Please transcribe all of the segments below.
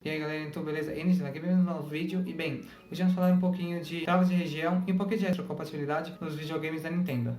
E aí galera, então beleza? Iniciando aqui mesmo no novo vídeo. E bem, hoje vamos falar um pouquinho de travas de região e um pouquinho de retrocompatibilidade nos videogames da Nintendo.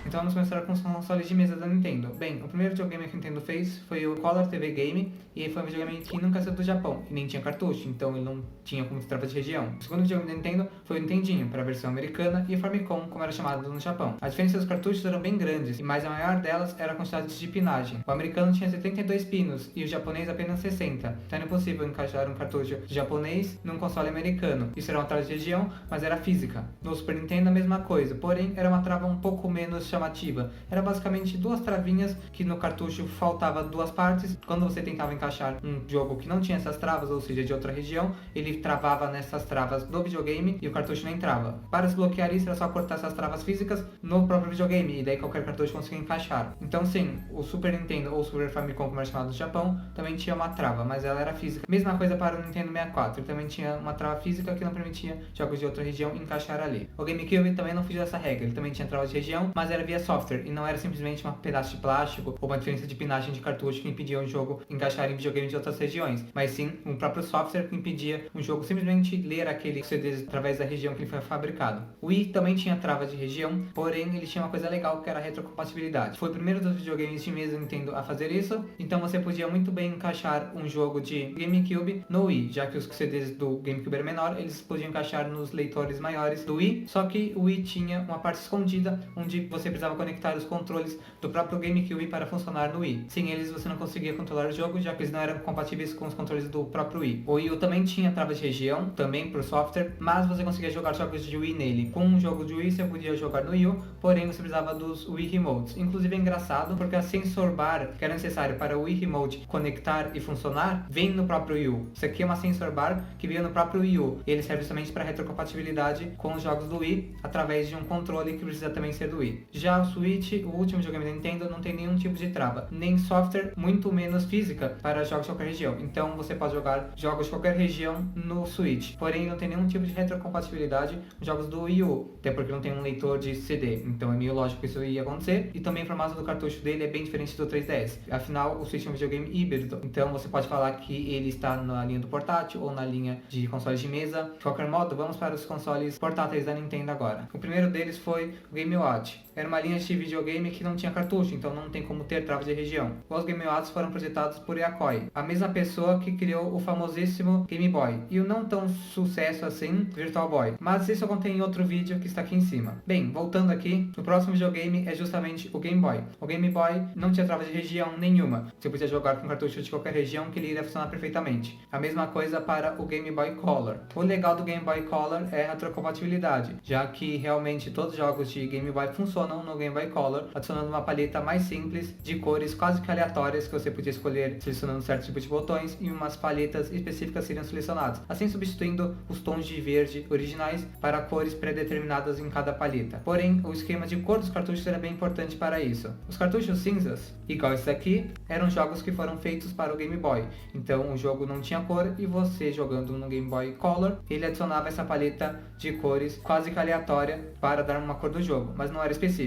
Então vamos começar com os consoles de mesa da Nintendo. Bem, o primeiro videogame que a Nintendo fez foi o Color TV Game, e foi um videogame que nunca saiu do Japão, e nem tinha cartucho, então ele não tinha como trava de região. O segundo videogame da Nintendo foi o Nintendinho, para a versão americana, e o Famicom, como era chamado no Japão. As diferenças dos cartuchos eram bem grandes, mas a maior delas era a quantidade de pinagem. O americano tinha 72 pinos, e o japonês apenas 60, então era impossível encaixar um cartucho japonês num console americano. Isso era uma trava de região, mas era física. No Super Nintendo a mesma coisa, porém era uma trava um pouco menos chamativa. Era basicamente duas travinhas que no cartucho faltava duas partes. Quando você tentava encaixar um jogo que não tinha essas travas, ou seja, de outra região, ele travava nessas travas do videogame e o cartucho não entrava. Para desbloquear isso era só cortar essas travas físicas no próprio videogame, e daí qualquer cartucho conseguia encaixar. Então sim, o Super Nintendo ou Super Famicom, como era chamado no Japão, também tinha uma trava, mas ela era física. Mesma coisa para o Nintendo 64, ele também tinha uma trava física que não permitia jogos de outra região encaixar ali. O GameCube também não fugia dessa regra, ele também tinha trava de região, mas era via software e não era simplesmente um pedaço de plástico ou uma diferença de pinagem de cartucho que impedia o jogo encaixar em videogames de outras regiões, mas sim um próprio software que impedia um jogo simplesmente ler aquele CD através da região que ele foi fabricado. O Wii também tinha trava de região, porém ele tinha uma coisa legal que era a retrocompatibilidade. Foi o primeiro dos videogames de mesa Nintendo a fazer isso, então você podia muito bem encaixar um jogo de GameCube no Wii, já que os CDs do GameCube eram menor, eles podiam encaixar nos leitores maiores do Wii, só que o Wii tinha uma parte escondida onde você precisava conectar os controles do próprio GameCube para funcionar no Wii. Sem eles você não conseguia controlar o jogo, já que eles não eram compatíveis com os controles do próprio Wii. O Wii U também tinha trava de região, também por software, mas você conseguia jogar jogos de Wii nele. Com um jogo de Wii você podia jogar no Wii U, porém você precisava dos Wii Remotes. Inclusive é engraçado, porque a sensor bar que era necessária para o Wii Remote conectar e funcionar, vem no próprio Wii U. Isso aqui é uma sensor bar que veio no próprio Wii U, e ele serve somente para retrocompatibilidade com os jogos do Wii, através de um controle que precisa também ser do Wii. Já o Switch, o último videogame da Nintendo, não tem nenhum tipo de trava, nem software, muito menos física para jogos de qualquer região. Então você pode jogar jogos de qualquer região no Switch, porém não tem nenhum tipo de retrocompatibilidade com jogos do Wii U, até porque não tem um leitor de CD, então é meio lógico que isso ia acontecer. E também o formato do cartucho dele é bem diferente do 3DS, afinal o Switch é um videogame híbrido, então você pode falar que ele está na linha do portátil ou na linha de consoles de mesa. De qualquer modo, vamos para os consoles portáteis da Nintendo agora. O primeiro deles foi o Game Watch. Era uma linha de videogame que não tinha cartucho, então não tem como ter trava de região. Os Game Watches foram projetados por Yokoi, a mesma pessoa que criou o famosíssimo Game Boy e o não tão sucesso assim Virtual Boy, mas isso eu contei em outro vídeo que está aqui em cima. Bem, voltando aqui, o próximo videogame é justamente o Game Boy. O Game Boy não tinha trava de região nenhuma, você podia jogar com cartucho de qualquer região que ele iria funcionar perfeitamente. A mesma coisa para o Game Boy Color. O legal do Game Boy Color é a retrocompatibilidade, já que realmente todos os jogos de Game Boy funcionam no Game Boy Color, adicionando uma paleta mais simples de cores quase que aleatórias que você podia escolher selecionando certo tipo de botões, e umas paletas específicas seriam selecionadas, assim substituindo os tons de verde originais para cores pré-determinadas em cada paleta. Porém, o esquema de cor dos cartuchos era bem importante para isso. Os cartuchos cinzas, igual esse aqui, eram jogos que foram feitos para o Game Boy, então o jogo não tinha cor e você jogando no Game Boy Color, ele adicionava essa paleta de cores quase que aleatória para dar uma cor do jogo, mas não era específica.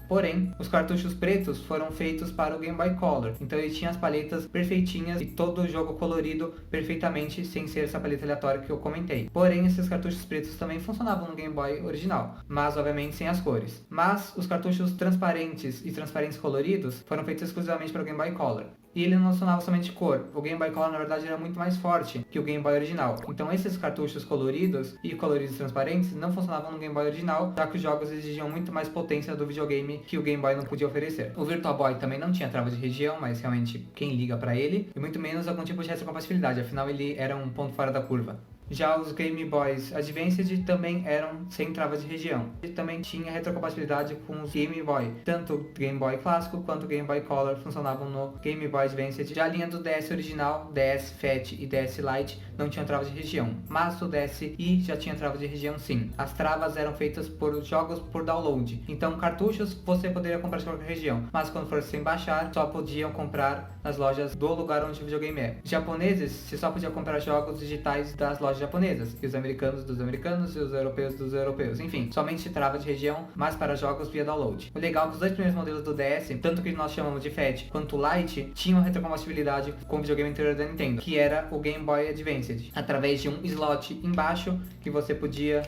Porém, os cartuchos pretos foram feitos para o Game Boy Color, então ele tinha as paletas perfeitinhas e todo o jogo colorido perfeitamente, sem ser essa paleta aleatória que eu comentei. Porém, esses cartuchos pretos também funcionavam no Game Boy original, mas obviamente sem as cores. Mas os cartuchos transparentes e transparentes coloridos foram feitos exclusivamente para o Game Boy Color. E ele não funcionava somente cor. O Game Boy Color na verdade era muito mais forte que o Game Boy original. Então esses cartuchos coloridos e coloridos transparentes não funcionavam no Game Boy original, já que os jogos exigiam muito mais potência do videogame que o Game Boy não podia oferecer. O Virtual Boy também não tinha trava de região, mas realmente quem liga para ele? E muito menos algum tipo de retrocompatibilidade, afinal ele era um ponto fora da curva. Já os Game Boys Advanced também eram sem trava de região. E também tinha retrocompatibilidade com os Game Boy. Tanto o Game Boy clássico quanto o Game Boy Color funcionavam no Game Boy Advanced. Já a linha do DS original, DS Fat e DS Lite não tinham trava de região, mas o DSi já tinha trava de região sim. As travas eram feitas por jogos por download, então cartuchos você poderia comprar de qualquer região, mas quando for sem baixar, só podiam comprar nas lojas do lugar onde o videogame é. Os japoneses, você só podia comprar jogos digitais das lojas lojas japonesas, e os americanos dos americanos e os europeus dos europeus. Enfim, somente trava de região, mas para jogos via download. O legal é que os dois primeiros modelos do DS, tanto que nós chamamos de Fat quanto Lite, tinham retrocompatibilidade com o videogame anterior da Nintendo, que era o Game Boy Advance, através de um slot embaixo que você podia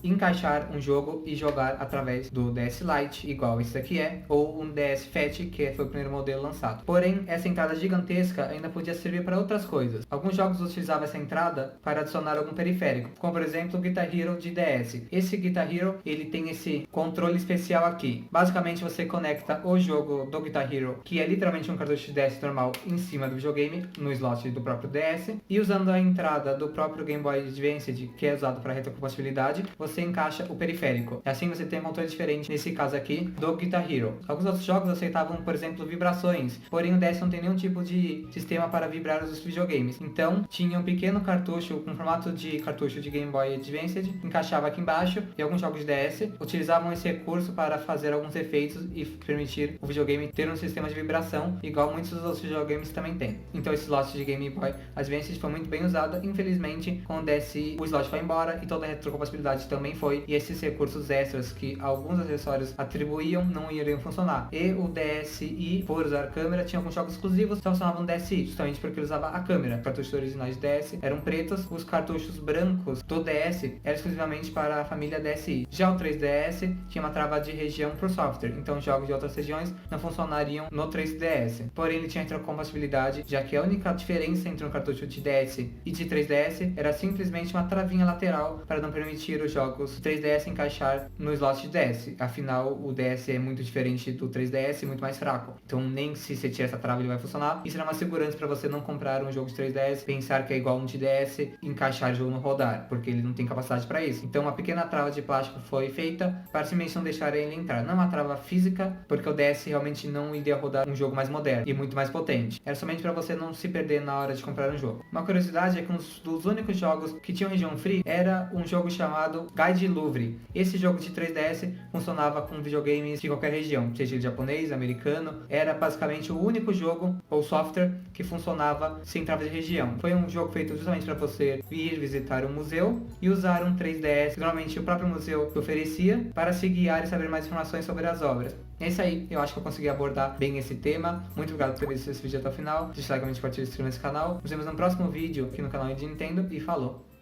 encaixar um jogo e jogar através do DS Lite, igual esse aqui ou um DS Fat, que foi o primeiro modelo lançado. Porém, essa entrada gigantesca ainda podia servir para outras coisas. Alguns jogos utilizavam essa entrada para adicionar algum periférico, como por exemplo o Guitar Hero de DS. Esse Guitar Hero, ele tem esse controle especial aqui. Basicamente, você conecta o jogo do Guitar Hero, que é literalmente um cartucho de DS normal, em cima do videogame, no slot do próprio DS, e usando a entrada do próprio Game Boy Advance, que é usado para retrocompatibilidade, você encaixa o periférico. Assim você tem um controle diferente, nesse caso aqui, do Guitar Hero. Alguns outros jogos aceitavam, por exemplo, vibrações, porém o DS não tem nenhum tipo de sistema para vibrar os videogames. Então, tinha um pequeno cartucho com formato de cartucho de Game Boy Advance, encaixava aqui embaixo, e alguns jogos de DS utilizavam esse recurso para fazer alguns efeitos e permitir o videogame ter um sistema de vibração, igual muitos dos outros videogames também têm. Então esse slot de Game Boy Advance foi muito bem usado. Infelizmente, com o DS, o slot foi embora e toda a retrocompatibilidade também foi, e esses recursos extras que alguns acessórios atribuíam não iriam funcionar. E o DSi, por usar câmera, tinha alguns jogos exclusivos que funcionavam no DSi, justamente porque ele usava a câmera. Os cartuchos originais de DS eram pretos, os cartuchos brancos do DS eram exclusivamente para a família DSi. Já o 3DS tinha uma trava de região por software, então jogos de outras regiões não funcionariam no 3DS. Porém, ele tinha retrocompatibilidade, já que a única diferença entre um cartucho de DS e de 3DS era simplesmente uma travinha lateral para não permitir os jogos 3DS encaixar no slot de DS. Afinal, o DS é muito diferente do 3DS e muito mais fraco. Então, nem se você tirar essa trava ele vai funcionar. Isso era uma segurança para você não comprar um jogo de 3DS, pensar que é igual um de DS e encaixar o jogo no rodar, porque ele não tem capacidade para isso. Então, uma pequena trava de plástico foi feita para simplesmente não deixar ele entrar. Não uma trava física, porque o DS realmente não iria rodar um jogo mais moderno e muito mais potente. Era somente para você não se perder na hora de comprar um jogo. Uma curiosidade é que um dos únicos jogos que tinham região free era um jogo chamado Guide Louvre. Esse jogo de 3DS funcionava com videogames de qualquer região, seja japonês, americano. Era basicamente o único jogo ou software que funcionava sem trava de região. Foi um jogo feito justamente para você ir visitar um museu e usar um 3DS, que normalmente o próprio museu oferecia, para se guiar e saber mais informações sobre as obras. É isso aí, eu acho que eu consegui abordar bem esse tema. Muito obrigado por ter visto esse vídeo até o final. Deixa o like, compartilha e se inscreva nesse canal. Nos vemos no próximo vídeo aqui no canal de Nintendo e falou!